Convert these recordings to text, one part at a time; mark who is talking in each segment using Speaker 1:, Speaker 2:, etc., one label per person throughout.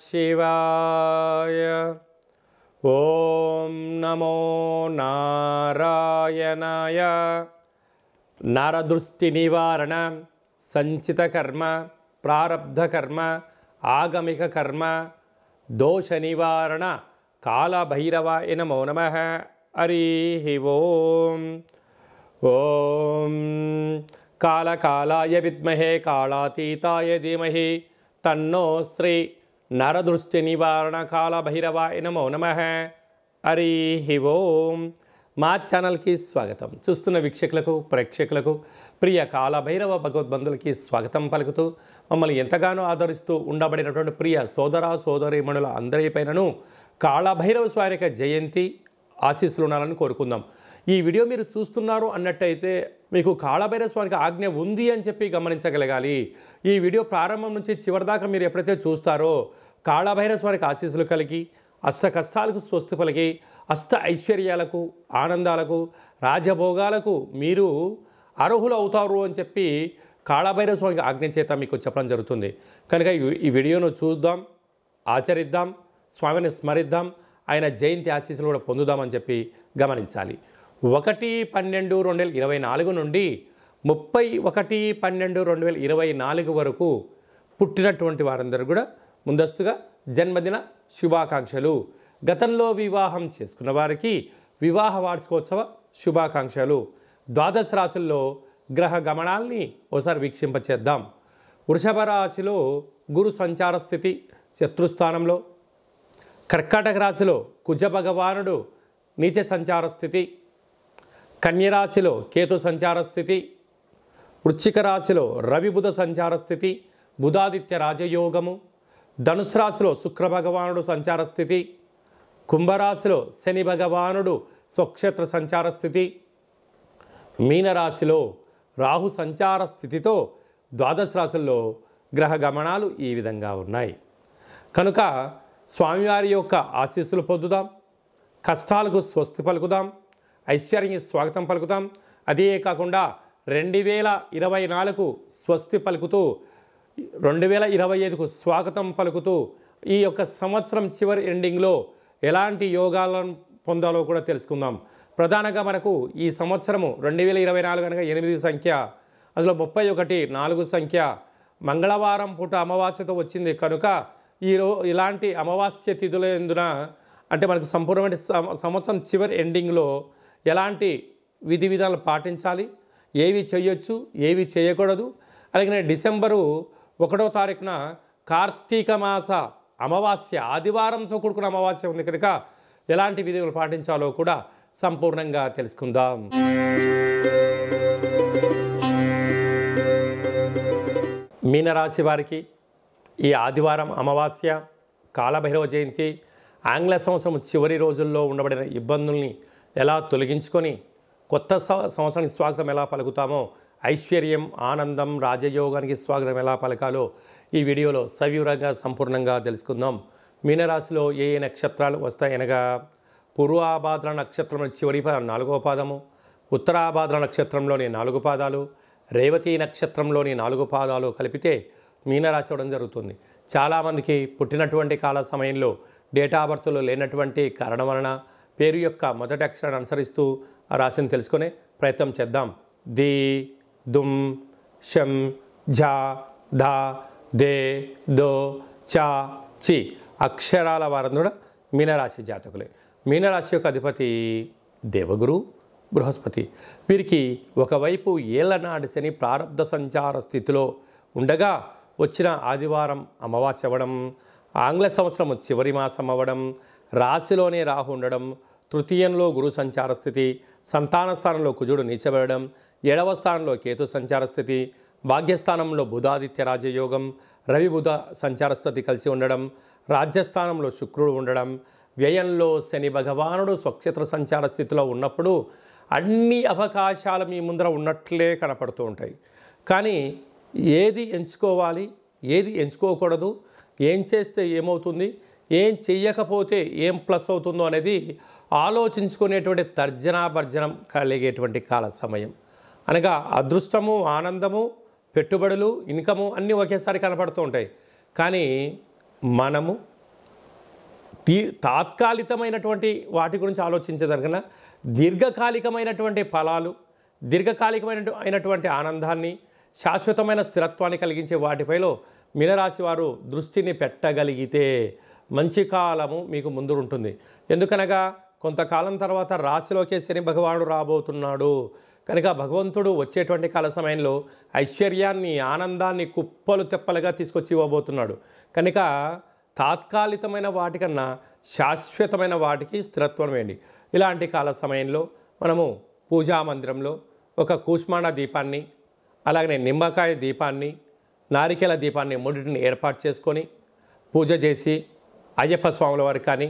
Speaker 1: శివాయ. ఓం నమో నారాయణాయ. నరదృష్టి నివారణ, సంచిత కర్మ, ప్రారబ్ధ కర్మ, ఆగమిక కర్మ, దోష నివారణ కాళభైరవాయ నమో నమః. హరి ఓం. ఓం కాళకాళాయ విద్మహే కాళాతీతాయ ధీమహి తన్నో శ్రీ నరదృష్టి నివారణ కాళభైరవాయ నమో నమః. హరి ఓం. మా ఛానల్కి స్వాగతం. చూస్తున్న వీక్షకులకు, ప్రేక్షకులకు, ప్రియ కాళభైరవ భగవద్బంధులకి స్వాగతం పలుకుతూ మమ్మల్ని ఎంతగానో ఆదరిస్తూ ఉండబడినటువంటి ప్రియ సోదర సోదరీమణుల అందరిపైనను కాళభైరవ స్వామి యొక్క జయంతి ఆశీస్సులు ఉండాలని కోరుకుందాం. ఈ వీడియో మీరు చూస్తున్నారు అన్నట్టయితే మీకు కాళభైరవ స్వామికి ఆజ్ఞ ఉంది అని చెప్పి గమనించగలగాలి. ఈ వీడియో ప్రారంభం నుంచి చివరిదాకా మీరు ఎప్పుడైతే చూస్తారో కాళభైరవ స్వామికి ఆశీస్సులు కలిగి అష్ట కష్టాలకు స్వస్తి పలికి అష్ట ఐశ్వర్యాలకు, ఆనందాలకు, రాజభోగాలకు మీరు అర్హులు అవుతారు అని చెప్పి కాళభైరవ స్వామికి ఆజ్ఞ చేత మీకు చెప్పడం జరుగుతుంది. కనుక ఈ వీడియోను చూద్దాం, ఆచరిద్దాం, స్వామిని స్మరిద్దాం, ఆయన జయంతి ఆశీస్సులు కూడా పొందుదామని చెప్పి గమనించాలి. 1/12/2024 నుండి 31/12/2024 వరకు పుట్టినటువంటి వారందరూ కూడా ముందస్తుగా జన్మదిన శుభాకాంక్షలు. గతంలో వివాహం చేసుకున్న వారికి వివాహ వార్షికోత్సవ శుభాకాంక్షలు. ద్వాదశ రాశుల్లో గ్రహ గమనాల్ని ఒకసారి వీక్షింపచేద్దాం. వృషభ రాశిలో గురు సంచార స్థితి శత్రుస్థానంలో, కర్కాటక రాశిలో కుజ భగవానుడు నీచ సంచార స్థితి, కన్యరాశిలో కేతు సంచార స్థితి, వృశ్చిక రాశిలో రవి బుధ సంచార స్థితి, బుధాదిత్య రాజయోగము, ధనుసు రాశిలో శుక్ర భగవానుడు సంచార స్థితి, కుంభరాశిలో శని భగవానుడు స్వక్షేత్ర సంచార స్థితి, మీనరాశిలో రాహు సంచార స్థితితో ద్వాదశ రాశుల్లో గ్రహ గమనాలు ఈ విధంగా ఉన్నాయి. కనుక స్వామివారి యొక్క ఆశీస్సులు పొందుదాం, కష్టాలకు స్వస్తి పలుకుదాం, ఐశ్వర్యానికి స్వాగతం పలుకుతాం. అదే కాకుండా 2024 స్వస్తి పలుకుతూ 2025కు స్వాగతం పలుకుతూ ఈ యొక్క సంవత్సరం చివరి ఎండింగ్లో ఎలాంటి యోగాలను పొందాలో కూడా తెలుసుకుందాం. ప్రధానంగా మనకు ఈ సంవత్సరము 2024 కనుక 8 సంఖ్య, అందులో 31 4 సంఖ్య, మంగళవారం పూట అమావాస్యతో వచ్చింది. కనుక ఇలాంటి అమావాస్య తిథుల ఎందున అంటే మనకు సంపూర్ణమైన సంవత్సరం చివరి ఎండింగ్లో ఎలాంటి విధి విధానాలు పాటించాలి, ఏవి చేయొచ్చు, ఏవి చేయకూడదు. అలాగే డిసెంబరు 1వ తారీఖున కార్తీక మాస అమావాస్య ఆదివారంతో కూడుకున్న అమావాస్య ఉంది కనుక ఎలాంటి విధులు పాటించాలో కూడా సంపూర్ణంగా తెలుసుకుందాం. మీనరాశి వారికి ఈ ఆదివారం అమావాస్య, కాళభైరవ జయంతి, ఆంగ్ల సంవత్సరం చివరి రోజుల్లో ఉండబడిన ఇబ్బందుల్ని ఎలా తొలగించుకొని కొత్త సంవత్సరానికి స్వాగతం ఎలా పలుకుతామో, ఐశ్వర్యం, ఆనందం, రాజయోగానికి స్వాగతం ఎలా పలకాలో ఈ వీడియోలో సవివరంగా సంపూర్ణంగా తెలుసుకుందాం. మీనరాశిలో ఏ ఏ నక్షత్రాలు వస్తాయనగా పూర్వాభాద్ర నక్షత్రంలో చివరి 4వ పాదము, ఉత్తరాభాద్ర నక్షత్రంలోని 4 పాదాలు, రేవతి నక్షత్రంలోని 4 పాదాలు కలిపితే మీనరాశి అవ్వడం జరుగుతుంది. చాలామందికి పుట్టినటువంటి కాల సమయంలో డేటా ఆఫ్ బర్త్లో లేనటువంటి కారణం వలన పేరు యొక్క మొదటి అక్షరాన్ని అనుసరిస్తూ ఆ రాశిని తెలుసుకునే ప్రయత్నం చేద్దాం. ది, దుమ్, షం, ఝా, ధా, దే, దో, చా, చి అక్షరాల వారందరూ కూడా మీనరాశి జాతకులే. మీనరాశి యొక్క అధిపతి దేవగురు బృహస్పతి. వీరికి ఒకవైపు ఏళ్లనాటి శని ప్రారబ్ధ సంచార స్థితిలో ఉండగా వచ్చిన ఆదివారం అమావాస్య అవ్వడం, ఆంగ్ల సంవత్సరం చివరి మాసం అవ్వడం, రాశిలోనే రాహు ఉండడం, తృతీయంలో గురు సంచార స్థితి, సంతాన స్థానంలో కుజుడు నీచబడడం, 7వ స్థానంలో కేతు సంచార స్థితి, భాగ్యస్థానంలో బుధాదిత్య రాజయోగం, రవి బుధ సంచార స్థితి కలిసి ఉండడం, రాజ్యస్థానంలో శుక్రుడు ఉండడం, వ్యయంలో శని భగవానుడు స్వక్షేత్ర సంచార స్థితిలో ఉన్నప్పుడు అన్ని అవకాశాలు మీ ముందర ఉన్నట్లే కనపడుతూ ఉంటాయి. కానీ ఏది ఎంచుకోవాలి, ఏది ఎంచుకోకూడదు, ఏం చేస్తే ఏమవుతుంది, ఏం చెయ్యకపోతే ఏం ప్లస్ అవుతుందో అనేది ఆలోచించుకునేటువంటి తర్జనా భర్జనం కలిగేటువంటి కాల సమయం. అనగా అదృష్టము, ఆనందము, పెట్టుబడులు, ఇన్కము అన్నీ ఒకేసారి కనపడుతూ ఉంటాయి. కానీ మనము తాత్కాలికమైనటువంటి వాటి గురించి ఆలోచించేదానికన్నా దీర్ఘకాలికమైనటువంటి ఫలాలు, దీర్ఘకాలికమైనటువంటి ఆనందాన్ని, శాశ్వతమైన స్థిరత్వాన్ని కలిగించే వాటిపైలో మీనరాశి వారు దృష్టిని పెట్టగలిగితే మంచి కాలము మీకు ముందు ఉంటుంది. ఎందుకనగా కొంతకాలం తర్వాత రాశిలోకే శని భగవానుడు రాబోతున్నాడు కనుక భగవంతుడు వచ్చేటువంటి కాల సమయంలో ఐశ్వర్యాన్ని, ఆనందాన్ని కుప్పలు తెప్పలుగా తీసుకొచ్చి ఇవ్వబోతున్నాడు. కనుక తాత్కాలికమైన వాటికన్నా శాశ్వతమైన వాటికి స్థిరత్వం వేయండి. ఇలాంటి కాల సమయంలో మనము పూజా మందిరంలో ఒక కూష్మాండ దీపాన్ని, అలాగనే నిమ్మకాయ దీపాన్ని, నారికేల దీపాన్ని మూడింటిని ఏర్పాటు చేసుకొని పూజ చేసి అయ్యప్ప స్వాముల వారికి కానీ,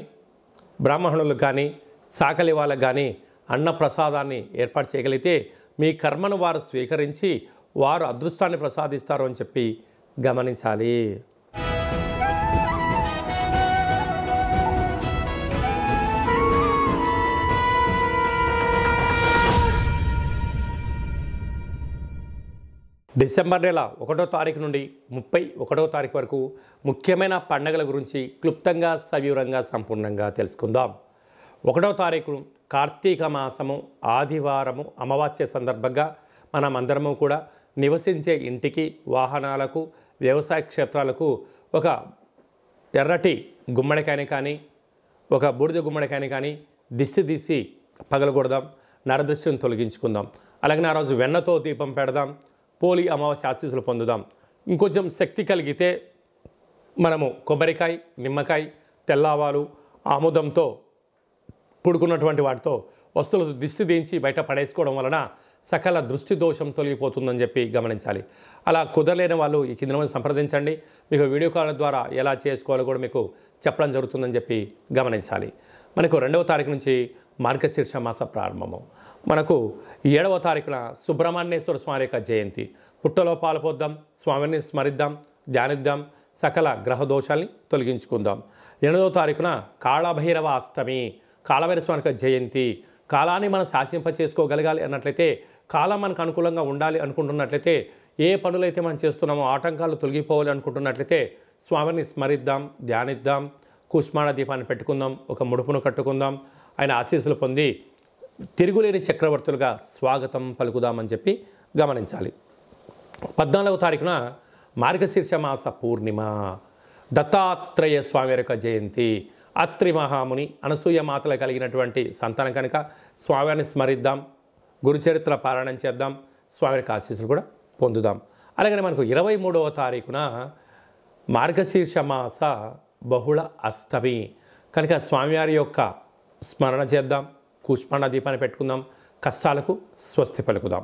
Speaker 1: బ్రాహ్మణులు కానీ, సాకలి వాళ్ళకు కానీ అన్న ప్రసాదాన్ని ఏర్పాటు చేయగలిగితే మీ కర్మను వారు స్వీకరించి వారు అదృష్టాన్ని ప్రసాదిస్తారు అని చెప్పి గమనించాలి. డిసెంబర్ నెల 1వ తారీఖు నుండి 31వ తారీఖు వరకు ముఖ్యమైన పండుగల గురించి క్లుప్తంగా, సవివరంగా, సంపూర్ణంగా తెలుసుకుందాం. 1వ తారీఖు కార్తీక మాసము, ఆదివారము, అమావాస్య సందర్భంగా మనమందరము కూడా నివసించే ఇంటికి, వాహనాలకు, వ్యవసాయ క్షేత్రాలకు ఒక ఎర్రటి గుమ్మడికాయని కానీ, ఒక బూడిద గుమ్మడికాయని కానీ దిష్టి తీసి పగలగొడదాం, నరదృష్టిని తొలగించుకుందాం. అలాగే ఆ రోజు వెన్నతో దీపం పెడదాం, పోలి అమావాస్య ఆశీస్సులు పొందుదాం. ఇంకొంచెం శక్తి కలిగితే మనము కొబ్బరికాయ, నిమ్మకాయ, తెల్లవాలు, ఆముదంతో కూడుకున్నటువంటి వాటితో వస్తువులు దిష్టి దించి బయట పడేసుకోవడం వలన సకల దృష్టి దోషం తొలగిపోతుందని చెప్పి గమనించాలి. అలా కుదరలేని వాళ్ళు ఈ కింద మంది సంప్రదించండి. మీకు వీడియో కాల్ ద్వారా ఎలా చేసుకోవాలో కూడా మీకు చెప్పడం జరుగుతుందని చెప్పి గమనించాలి. మనకు 2వ తారీఖు నుంచి మార్గశీర్ష మాస ప్రారంభము. మనకు 7వ తారీఖున సుబ్రహ్మణ్యేశ్వర స్వామి యొక్క జయంతి. పుట్టలో పాల్పొద్దాం, స్వామిని స్మరిద్దాం, ధ్యానిద్దాం, సకల గ్రహ దోషాల్ని తొలగించుకుందాం. 8వ తారీఖున కాళభైరవ అష్టమి, కాళభైరవ స్వామి యొక్క జయంతి. కాలాన్ని మనం శాసింప చేసుకోగలగాలి అన్నట్లయితే, కాలం మనకు అనుకూలంగా ఉండాలి అనుకుంటున్నట్లయితే, ఏ పనులైతే మనం చేస్తున్నామో ఆటంకాలు తొలగిపోవాలి అనుకుంటున్నట్లయితే స్వామిని స్మరిద్దాం, ధ్యానిద్దాం, కూష్మాండ దీపాన్ని పెట్టుకుందాం, ఒక ముడుపును కట్టుకుందాం, ఆయన ఆశీస్సులు పొంది తిరుగులేని చక్రవర్తులుగా స్వాగతం పలుకుదామని చెప్పి గమనించాలి. 14వ తారీఖున మార్గశీర్ష మాస పూర్ణిమ, దత్తాత్రేయ స్వామి యొక్క జయంతి. అత్రి మహాముని, అనసూయ మాతలు కలిగినటువంటి సంతానం కనుక స్వామిని స్మరిద్దాం, గురుచరిత్ర పారాయణం చేద్దాం, స్వామి యొక్క ఆశీస్సులు కూడా పొందుదాం. అలాగే మనకు 23వ తారీఖున మార్గశీర్ష మాస బహుళ అష్టమి కనుక స్వామివారి యొక్క స్మరణ చేద్దాం, కూష్మాండ దీపాన్ని పెట్టుకుందాం, కష్టాలకు స్వస్తి పలుకుదాం.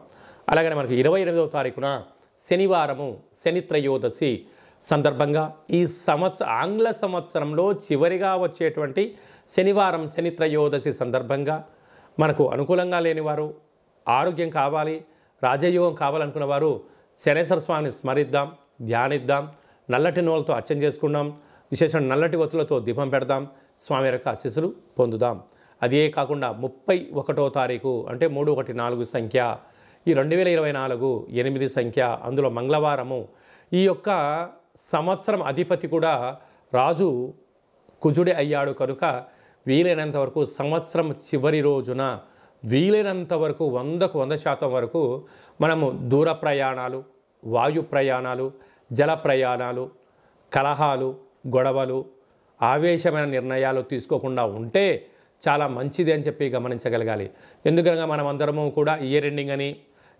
Speaker 1: అలాగే మనకు 28వ తారీఖున శనివారము, శని త్రయోదశి సందర్భంగా ఈ ఆంగ్ల సంవత్సరంలో చివరిగా వచ్చేటువంటి శనివారం, శని త్రయోదశి సందర్భంగా మనకు అనుకూలంగా లేనివారు, ఆరోగ్యం కావాలి, రాజయోగం కావాలనుకున్న వారు శనేశ్వర స్వామిని స్మరిద్దాం, ధ్యానిద్దాం, నల్లటి నూనెలతో అర్చన చేసుకుందాం, విశేషం నల్లటి ఒత్తులతో దీపం పెడదాం, స్వామి యొక్క ఆశీస్సులు పొందుదాం. అదే కాకుండా 31వ తారీఖు అంటే 314 సంఖ్య, ఈ 2024 8 సంఖ్య, అందులో మంగళవారము. ఈ యొక్క సంవత్సరం అధిపతి కూడా రాజు కుజుడే అయ్యాడు కనుక వీలైనంత వరకు సంవత్సరం చివరి రోజున వీలైనంత వరకు 100కు 100% వరకు మనము దూర ప్రయాణాలు, వాయు ప్రయాణాలు, జల ప్రయాణాలు, కలహాలు, గొడవలు, ఆవేశమైన నిర్ణయాలు తీసుకోకుండా ఉంటే చాలా మంచిది అని చెప్పి గమనించగలగాలి. ఎందుకనగా మనం అందరము కూడా ఇయర్ ఎండింగ్ అని,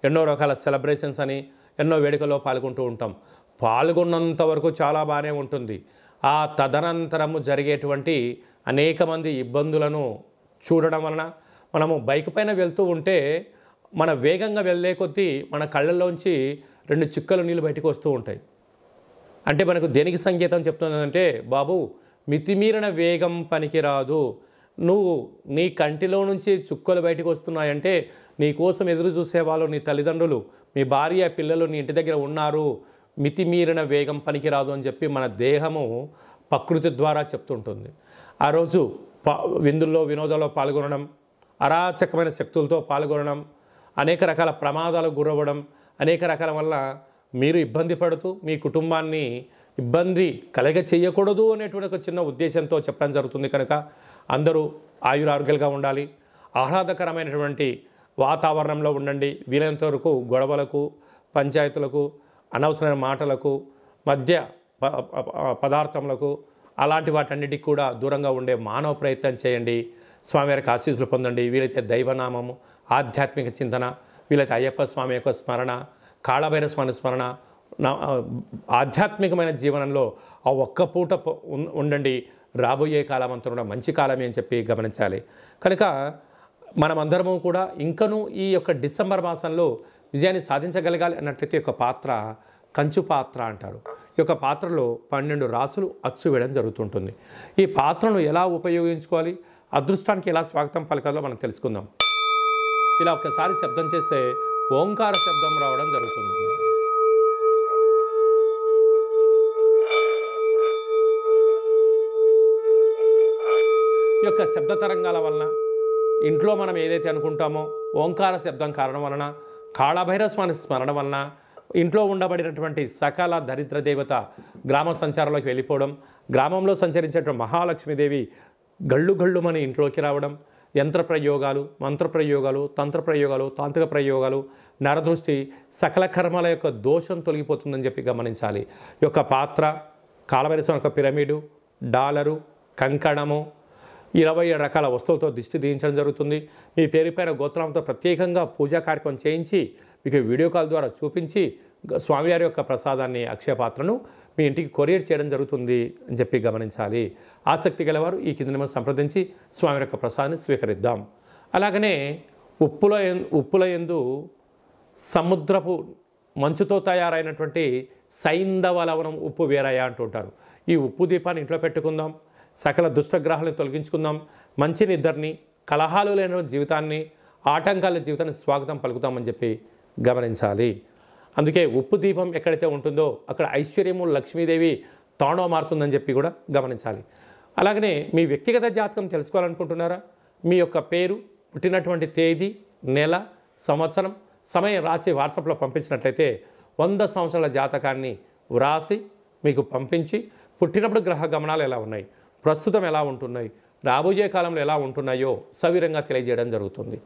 Speaker 1: ఎన్నో రకాల సెలబ్రేషన్స్ అని, ఎన్నో వేడుకల్లో పాల్గొంటూ ఉంటాం. పాల్గొన్నంత వరకు చాలా బాగానే ఉంటుంది. ఆ తదనంతరము జరిగేటువంటి అనేక మంది ఇబ్బందులను చూడడం వలన మనము బైక్ పైన వెళ్తూ ఉంటే మన వేగంగా వెళ్ళే కొద్దీ మన కళ్ళల్లోంచి 2 చుక్కలు నీళ్ళు బయటకు వస్తూ ఉంటాయి. అంటే మనకు దేనికి సంకేతం చెప్తుందంటే, బాబు మితిమీరిన వేగం పనికిరాదు, నువ్వు నీ కంటిలో నుంచి చుక్కలు బయటకు వస్తున్నాయంటే నీ కోసం ఎదురు చూసేవాళ్ళు నీ తల్లిదండ్రులు, మీ భార్య, పిల్లలు నీ ఇంటి దగ్గర ఉన్నారు, మితిమీరిన వేగం పనికిరాదు అని చెప్పి మన దేహము ప్రకృతి ద్వారా చెప్తుంటుంది. ఆ రోజు విందుల్లో, వినోదాల్లో పాల్గొనడం, అరాచకమైన శక్తులతో పాల్గొనడం, అనేక రకాల ప్రమాదాలకు గురవ్వడం, అనేక రకాల వల్ల మీరు ఇబ్బంది పడుతూ మీ కుటుంబాన్ని ఇబ్బంది కలగ చేయకూడదు అనేటువంటి ఒక చిన్న ఉద్దేశంతో చెప్పడం జరుగుతుంది. కనుక అందరూ ఆయురారోగ్యాలుగా ఉండాలి, ఆహ్లాదకరమైనటువంటి వాతావరణంలో ఉండండి. వీలైనంత వరకు గొడవలకు, పంచాయతీలకు, అనవసరమైన మాటలకు, మధ్య పదార్థములకు, అలాంటి వాటన్నిటికి కూడా దూరంగా ఉండే మానవ ప్రయత్నం చేయండి. స్వామివారికి ఆశీస్సులు పొందండి. వీలైతే దైవనామము, ఆధ్యాత్మిక చింతన, వీలైతే అయ్యప్ప స్వామి యొక్క స్మరణ, కాళభైరవ స్వామి స్మరణ, ఆధ్యాత్మికమైన జీవనంలో ఆ ఒక్క పూట ఉండండి. రాబోయే కాలం అంతా కూడా మంచి కాలమే అని చెప్పి గమనించాలి. కనుక మనమందరము కూడా ఇంకనూ ఈ యొక్క డిసెంబర్ మాసంలో విజయాన్ని సాధించగలగాలి అన్నట్లయితే ఒక పాత్ర కంచు పాత్ర అంటారు. ఈ యొక్క పాత్రలో 12 రాసులు అచ్చు వేయడం జరుగుతుంటుంది. ఈ పాత్రను ఎలా ఉపయోగించుకోవాలి, అదృష్టానికి ఎలా స్వాగతం పలకాలో మనం తెలుసుకుందాం. ఇలా ఒకసారి శబ్దం చేస్తే ఓంకార శబ్దం రావడం జరుగుతుంది. ఈ యొక్క శబ్ద తరంగాల వలన ఇంట్లో మనం ఏదైతే అనుకుంటామో ఓంకార శబ్దం కారణం వలన, కాళభైరవ స్వామి స్మరణ వలన ఇంట్లో ఉండబడినటువంటి సకల దరిద్ర దేవత గ్రామ సంచారంలోకి వెళ్ళిపోవడం, గ్రామంలో సంచరించేటువంటి మహాలక్ష్మీదేవి గళ్ళు గళ్ళుమని ఇంట్లోకి రావడం, యంత్ర ప్రయోగాలు, మంత్ర ప్రయోగాలు, తంత్ర ప్రయోగాలు, తాంత్రిక ప్రయోగాలు, నరదృష్టి, సకల కర్మల యొక్క దోషం తొలగిపోతుందని చెప్పి గమనించాలి. ఈ యొక్క పాత్ర, కాళభైరవ స్వామి యొక్క పిరమిడు, డాలరు, కంకణము, 27 రకాల వస్తువులతో దిష్టి తీయించడం జరుగుతుంది. మీ పేరు పైన గోత్రంతో ప్రత్యేకంగా పూజా కార్యక్రమం చేయించి మీకు వీడియో కాల్ ద్వారా చూపించి స్వామివారి యొక్క ప్రసాదాన్ని, అక్షయ పాత్రను మీ ఇంటికి కొరియర్ చేయడం జరుగుతుంది అని చెప్పి గమనించాలి. ఆసక్తి గలవారు ఈ కింద నెంబర్ సంప్రదించి స్వామి యొక్క ప్రసాదాన్ని స్వీకరిద్దాం. అలాగనే ఉప్పుల యందు సముద్రపు మంచుతో తయారైనటువంటి సైంధవ లవణం ఉప్పు వేరయ్య అంటుంటారు. ఈ ఉప్పు దీపాన్ని ఇంట్లో పెట్టుకుందాం. సకల దుష్టగ్రహాలను తొలగించుకుందాం. మంచి నిద్రని, కలహాలు లేని జీవితాన్ని, ఆటంకాల జీవితాన్ని స్వాగతం పలుకుతామని చెప్పి గమనించాలి. అందుకే ఉప్పు దీపం ఎక్కడైతే ఉంటుందో అక్కడ ఐశ్వర్యము, లక్ష్మీదేవి తాండవ మారుతుందని చెప్పి కూడా గమనించాలి. అలాగనే మీ వ్యక్తిగత జాతకం తెలుసుకోవాలనుకుంటున్నారా? మీ యొక్క పేరు, పుట్టినటువంటి తేదీ, నెల, సంవత్సరం, సమయం రాసి వాట్సాప్లో పంపించినట్లయితే 100 సంవత్సరాల జాతకాన్ని వ్రాసి మీకు పంపించి పుట్టినప్పుడు గ్రహ గమనాలు ఎలా ఉన్నాయి, ప్రస్తుతం ఎలా ఉంటున్నాయి, రాబోయే కాలంలో ఎలా ఉంటున్నాయో సవిరంగా తెలియజేయడం జరుగుతుంది.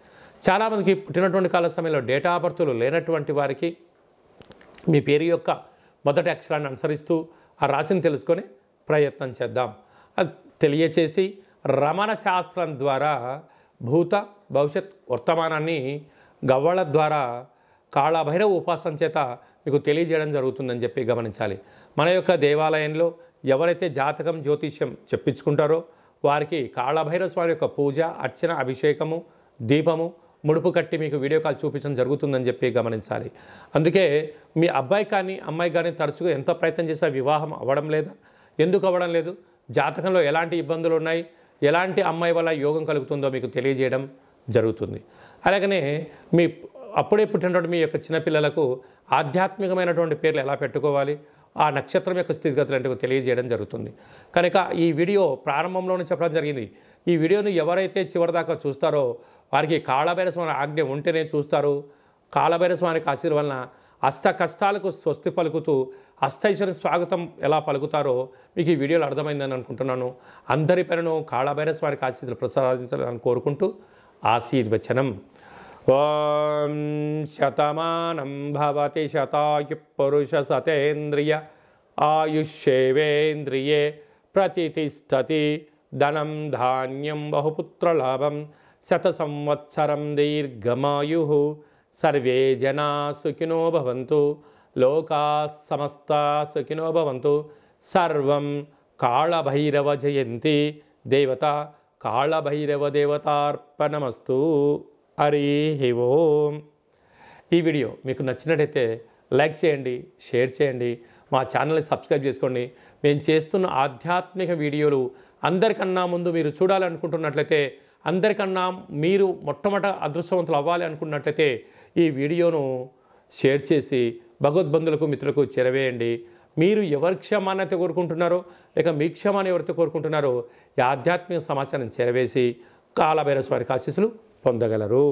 Speaker 1: చాలామందికి పుట్టినటువంటి కాల సమయంలో డేటా ఆఫ్ బర్త్లు లేనటువంటి వారికి మీ పేరు యొక్క మొదటి అక్షరాన్ని అనుసరిస్తూ ఆ రాశిని తెలుసుకొని ప్రయత్నం చేద్దాం. అది తెలియచేసి రమణ శాస్త్రం ద్వారా భూత భవిష్యత్ వర్తమానాన్ని గవ్వళ ద్వారా కాళభైరవ ఉపాసన చేత మీకు తెలియజేయడం జరుగుతుందని చెప్పి గమనించాలి. మన యొక్క దేవాలయంలో ఎవరైతే జాతకం, జ్యోతిష్యం చెప్పించుకుంటారో వారికి కాళభైరవ స్వామి యొక్క పూజ, అర్చన, అభిషేకము, దీపము, ముడుపు కట్టి మీకు వీడియో కాల్ చూపించడం జరుగుతుందని చెప్పి గమనించాలి. అందుకే మీ అబ్బాయి కానీ అమ్మాయి కానీ తరచుగా ఎంత ప్రయత్నం చేసినా వివాహం అవ్వడం లేదా? ఎందుకు అవ్వడం లేదు? జాతకంలో ఎలాంటి ఇబ్బందులు ఉన్నాయి, ఎలాంటి అమ్మాయి వల్ల యోగం కలుగుతుందో మీకు తెలియజేయడం జరుగుతుంది. అలాగనే మీ అప్పుడే పుట్టినటువంటి మీ యొక్క చిన్నపిల్లలకు ఆధ్యాత్మికమైనటువంటి పేర్లు ఎలా పెట్టుకోవాలి, ఆ నక్షత్రం యొక్క స్థితిగతులు అంటే తెలియజేయడం జరుగుతుంది. కనుక ఈ వీడియో ప్రారంభంలోనే చెప్పడం జరిగింది. ఈ వీడియోను ఎవరైతే చివరిదాకా చూస్తారో వారికి కాళభైరవ స్వామి ఆజ్ఞ ఉంటేనే చూస్తారు. కాళభైరవ స్వామికి ఆశీర్వాదం వలన అష్ట కష్టాలకు స్వస్తి పలుకుతూ అష్టైశ్వర్య స్వాగతం ఎలా పలుకుతారో మీకు ఈ వీడియోలో అర్థమైందని అనుకుంటున్నాను. అందరిపైనను కాళభైరవ స్వామికి ఆశీస్సులు ప్రసాదించాలని కోరుకుంటూ ఆశీర్వచనం. ఓం శతమానం భవతి శతాయు పురుష సతేంద్రియ ఆయుష్యేవేంద్రియే ప్రతిష్టతి ధనం ధాన్యం బహుపుత్రలాభం శత సంవత్సరం దీర్ఘమాయు సర్వే జనా సుఖినో భవంతు లోకా సమస్తా సుఖినో భవంతు. సర్వం కాళభైరవ జయంతి దేవత కాళభైరవ దేవతార్పణమస్తు. హరి ఓం. ఈ వీడియో మీకు నచ్చినట్టయితే లైక్ చేయండి, షేర్ చేయండి, మా ఛానల్ని సబ్స్క్రైబ్ చేసుకోండి. మేము చేస్తున్న ఆధ్యాత్మిక వీడియోలు అందరికన్నా ముందు మీరు చూడాలనుకుంటున్నట్లయితే, అందరికన్నా మీరు మొట్టమొదట అదృష్టవంతులు అవ్వాలి అనుకున్నట్లయితే ఈ వీడియోను షేర్ చేసి భగవద్బంధులకు, మిత్రులకు చేరవేయండి. మీరు ఎవరి క్షమాన్ని కోరుకుంటున్నారో లేక మీ క్షమాన్ని ఎవరితో కోరుకుంటున్నారో ఈ ఆధ్యాత్మిక సమాచారాన్ని చేరవేసి కాళభైరవ స్వామి ఆశీస్సులు పొందగలరు.